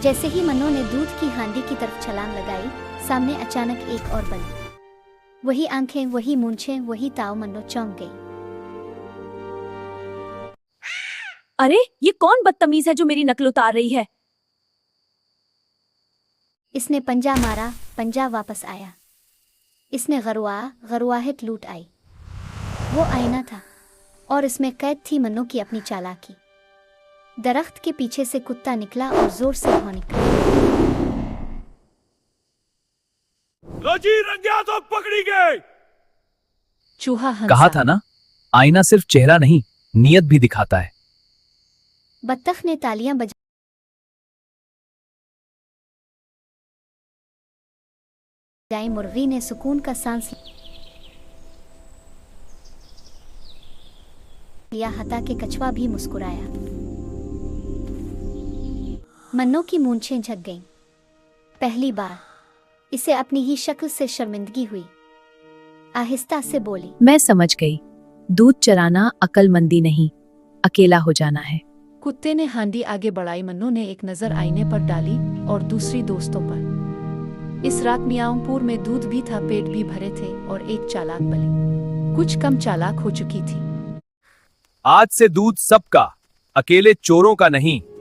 जैसे ही मन्नो ने दूध की हांडी की तरफ छलांग लगाई, सामने अचानक एक और बल। वही आंखें, वही मूंछें, वही ताव। मन्नो चौंक गई। अरे ये कौन बदतमीज है जो मेरी नकल उतार रही है? इसने पंजा मारा, पंजा वापस आया। इसने गरुआहट लूट आई। वो आईना था और इसमें कैद थी मन्नो की अपनी चालाकी। दरख्त के पीछे से कुत्ता निकला और जोर से भौंका। रजी रंगिया तो पकड़ी गई। चूहा हंसा। कहा था ना, आईना सिर्फ चेहरा नहीं, नीयत भी दिखाता है। बत्तख ने तालियां बजाई। मुर्गी ने सुकून का सांस लिया। हता के कछुआ भी मुस्कुराया। मन्नो की मूंछें झक गईं। पहली बार इसे अपनी ही शक्ल से शर्मिंदगी हुई। आहिस्ता से बोली, मैं समझ गई। दूध चराना अक्लमंदी नहीं, अकेला हो जाना है। कुत्ते ने हांडी आगे बढ़ाई। मन्नो ने एक नजर आईने पर डाली और दूसरी दोस्तों पर। इस रात मियांपुर में दूध भी था, पेट भी भरे थे और एक चालाक बलि कुछ कम चालाक हो चुकी थी। आज से दूध सबका, अकेले चोरों का नहीं।